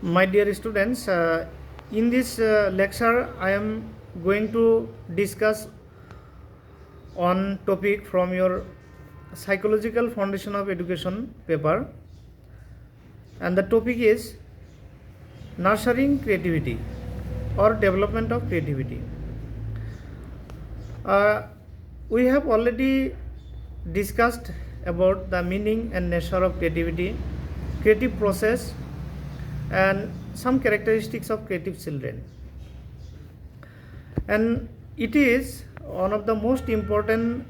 My dear students, in this lecture I am going to discuss on topic from your psychological foundation of education paper, and the topic is nurturing creativity or development of creativity. We have already discussed about the meaning and nature of creativity, creative process, and some characteristics of creative children. And it is one of the most important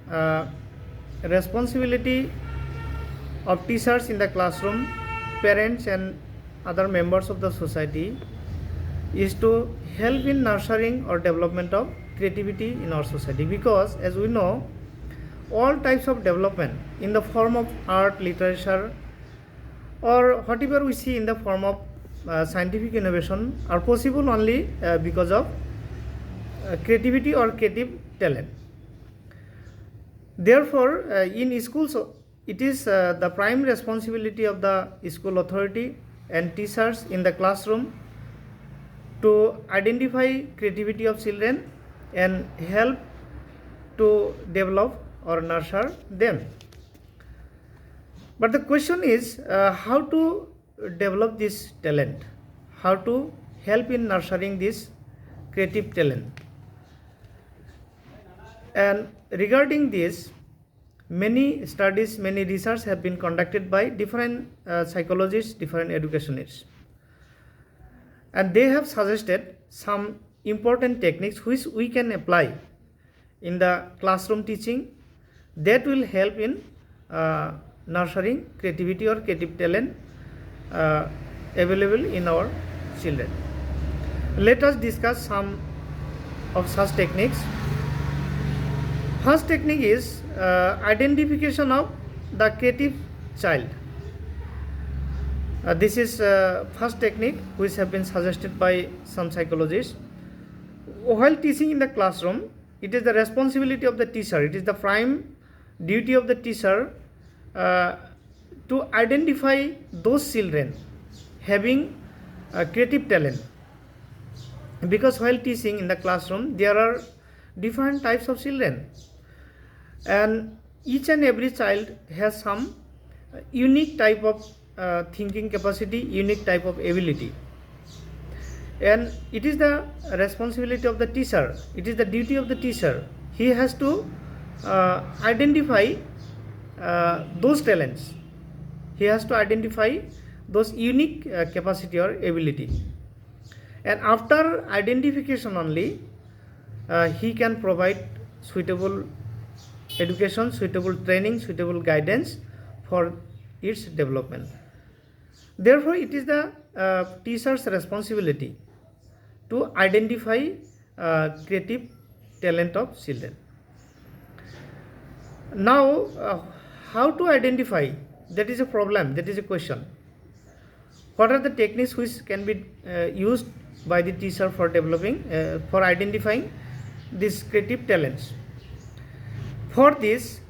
responsibility of teachers in the classroom, parents and other members of the society is to help in nurturing or development of creativity in our society, because as we know, all types of development in the form of art, literature, or whatever we see in the form of scientific innovation are possible only because of creativity or creative talent. Therefore, in schools, it is the prime responsibility of the school authority and teachers in the classroom to identify creativity of children and help to develop or nurture them. But the question is how to develop this talent, how to help in nurturing this creative talent. And regarding this, many studies, many research have been conducted by different psychologists, different educationists, and they have suggested some important techniques which we can apply in the classroom teaching that will help in nurturing creativity or creative talent available in our children. Let us discuss some of such techniques. First technique is identification of the creative child. This is first technique which have been suggested by some psychologists. While teaching in the classroom, it is the responsibility of the teacher, it is the prime duty of the teacher to identify those children having creative talent, because while teaching in the classroom there are different types of children, and each and every child has some unique type of thinking capacity, unique type of ability, and it is the responsibility of the teacher, it is the duty of the teacher. He has to identify those talents, he has to identify those unique capacity or ability, and after identification only he can provide suitable education, suitable training, suitable guidance for its development. Therefore, it is the teacher's responsibility to identify creative talent of children. Now, how to identify? That is a problem, that is a question. What are the techniques which can be used by the teacher for developing, for identifying these creative talents? For this,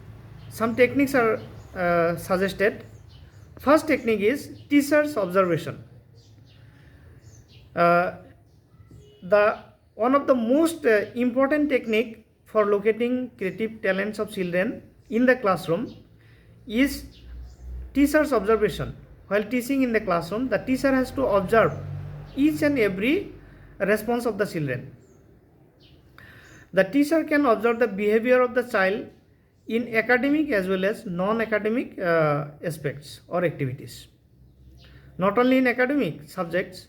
some techniques are suggested. First technique is teacher's observation. One of the most important technique for locating creative talents of children in the classroom is teacher's observation. While teaching in the classroom, the teacher has to observe each and every response of the children. The teacher can observe the behavior of the child in academic as well as non-academic aspects or activities. Not only in academic subjects,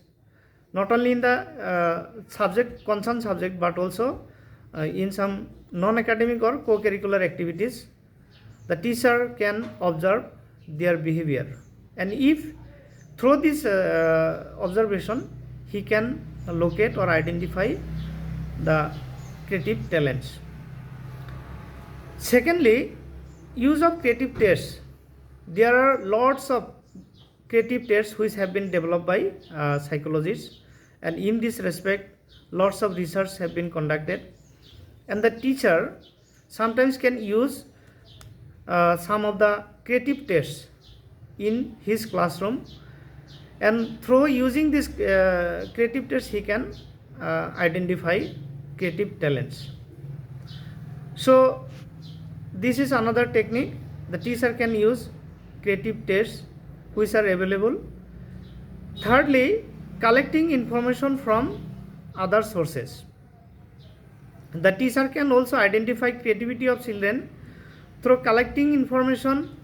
not only in the concerned subject, but also in some non-academic or co-curricular activities, the teacher can observe their behavior, and if through this observation he can locate or identify the creative talents. Secondly, use of creative tests. There are lots of creative tests which have been developed by psychologists, and in this respect lots of research have been conducted, and the teacher sometimes can use some of the creative tests in his classroom and through using this creative test he can identify creative talents. So this is another technique. The teacher can use creative tests which are available. Thirdly, collecting information from other sources. The teacher can also identify creativity of children through collecting information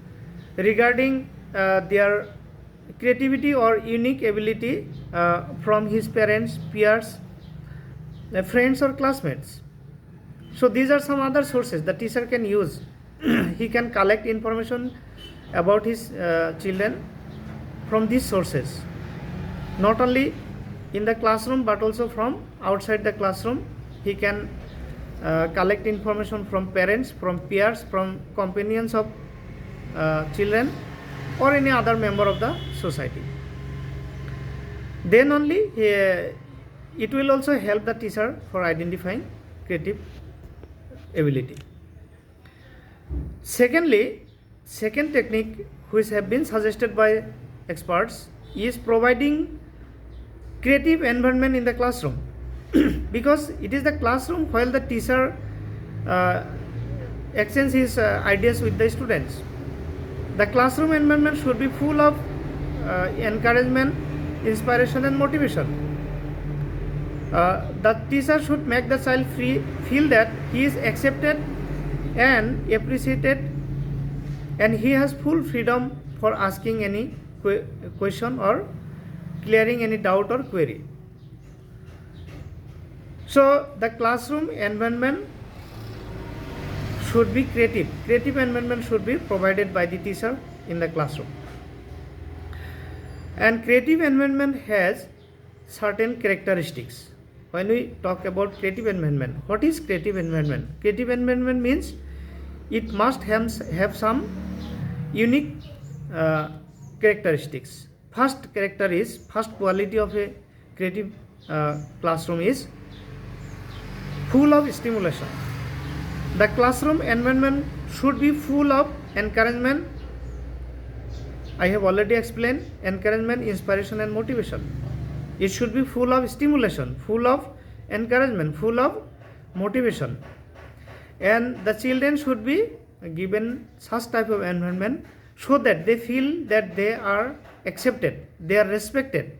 regarding their creativity or unique ability from his parents, peers, friends or classmates. So these are some other sources the teacher can use. He can collect information about his children from these sources, not only in the classroom but also from outside the classroom. He can collect information from parents, from peers, from companions of children or any other member of the society. Then only it will also help the teacher for identifying creative ability. Secondly, second technique which have been suggested by experts is providing creative environment in the classroom. Because it is the classroom while the teacher exchanges his ideas with the students. The classroom environment should be full of encouragement, inspiration and motivation. The teacher should make the child feel that he is accepted and appreciated, and he has full freedom for asking any question or clearing any doubt or query. So the classroom environment should be creative. Creative environment should be provided by the teacher in the classroom. And creative environment has certain characteristics. When we talk about creative environment, what is creative environment? Creative environment means it must have some unique characteristics. First quality of a creative classroom is full of stimulation. The classroom environment should be full of encouragement. I have already explained encouragement, inspiration and motivation. It should be full of stimulation, full of encouragement, full of motivation. And the children should be given such type of environment so that they feel that they are accepted, they are respected,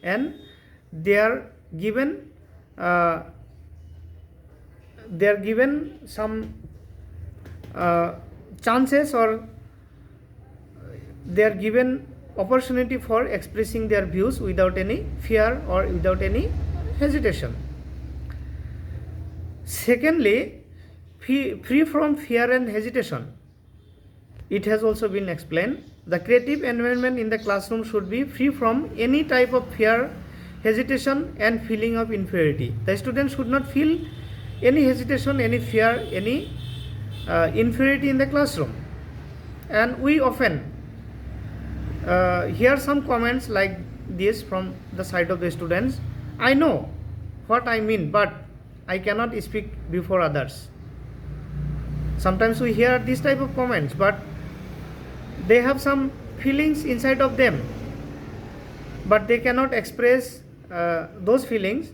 and they are given some chances, or they are given opportunity for expressing their views without any fear or without any hesitation. Secondly, free from fear and hesitation. It has also been explained. The creative environment in the classroom should be free from any type of fear, hesitation and feeling of inferiority. The students should not feel any hesitation, any fear, any inferiority in the classroom. And we often hear some comments like this from the side of the students: I know what I mean, but I cannot speak before others. Sometimes we hear this type of comments, but they have some feelings inside of them, but they cannot express those feelings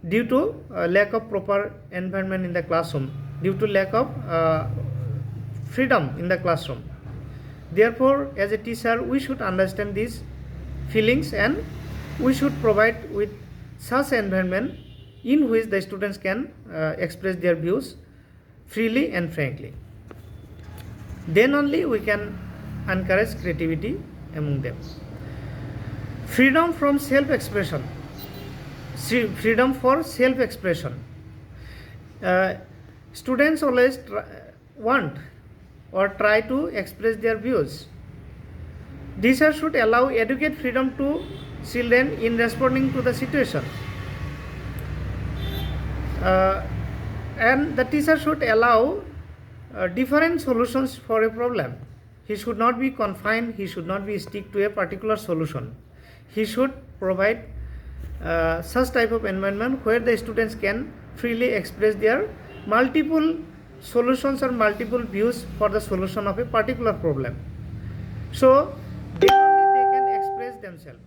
due to lack of proper environment in the classroom, due to lack of freedom in the classroom. Therefore, as a teacher, we should understand these feelings and we should provide with such environment in which the students can express their views freely and frankly. Then only we can encourage creativity among them. Freedom from self-expression. Freedom for self-expression. Students always want or try to express their views. Teachers should allow adequate freedom to children in responding to the situation. And the teacher should allow different solutions for a problem. He should not be confined, he should not be stick to a particular solution. He should provide such type of environment where the students can freely express their multiple solutions or multiple views for the solution of a particular problem. So then only they can express themselves.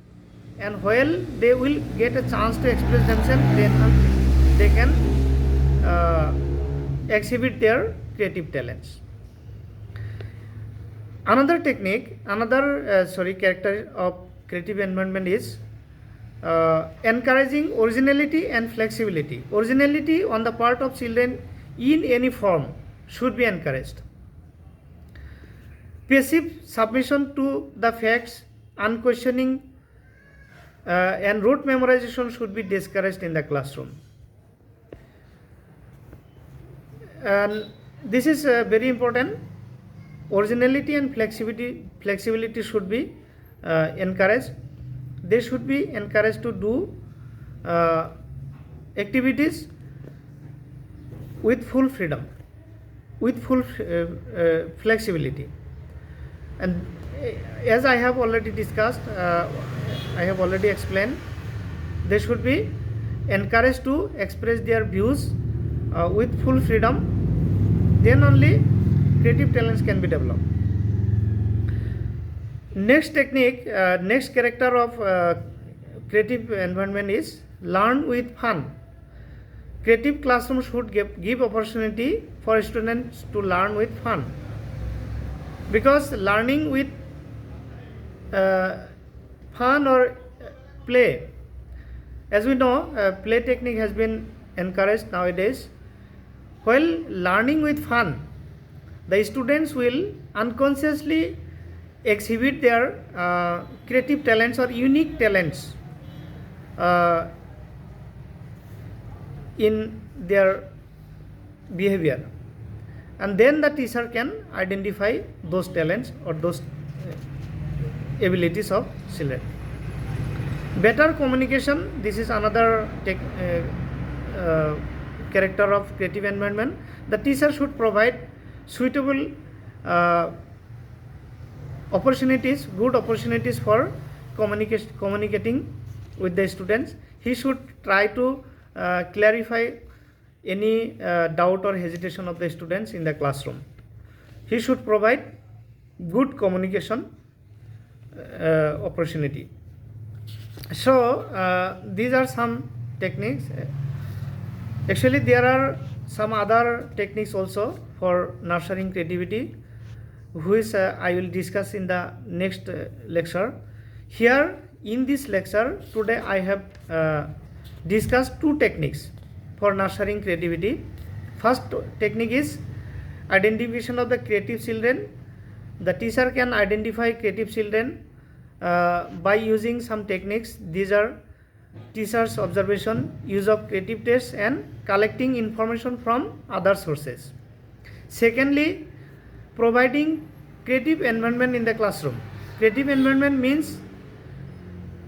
and while they will get a chance to express themselves, then they can exhibit their creative talents. Another technique, character of creative environment is encouraging originality and flexibility. Originality on the part of children in any form should be encouraged. Passive submission to the facts, unquestioning and rote memorization should be discouraged in the classroom. And this is very important. Originality and flexibility should be encouraged. They should be encouraged to do activities with full freedom, with full flexibility. And as I have already discussed, I have already explained, they should be encouraged to express their views with full freedom. Then only creative talents can be developed. Next technique, next character of creative environment is learn with fun. Creative classroom should give opportunity for students to learn with fun, because learning with fun or play, as we know, play technique has been encouraged nowadays. While learning with fun, the students will unconsciously exhibit their creative talents or unique talents in their behavior, and then the teacher can identify those talents or those abilities of children. Better communication, this is another character of creative environment. The teacher should provide suitable opportunities, good opportunities for communicating with the students. He should try to clarify any doubt or hesitation of the students in the classroom. He should provide good communication opportunity. So these are some techniques. Actually, there are some other techniques also for nurturing creativity, which I will discuss in the next lecture. Here in this lecture today I have discussed two techniques for nurturing creativity. First technique is identification of the creative children. The teacher can identify creative children by using some techniques. These are teacher's observation, use of creative tests, and collecting information from other sources. Secondly, providing creative environment in the classroom. Creative environment means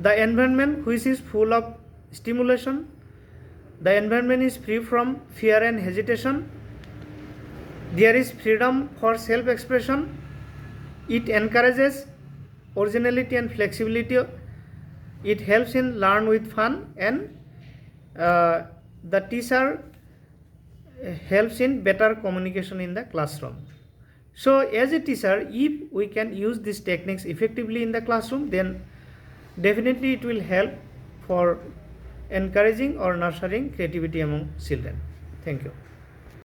the environment which is full of stimulation. The environment is free from fear and hesitation. There is freedom for self-expression. It encourages originality and flexibility. It helps in learn with fun, and the teacher helps in better communication in the classroom. So as a teacher, if we can use these techniques effectively in the classroom, then definitely it will help for encouraging or nurturing creativity among children. Thank you.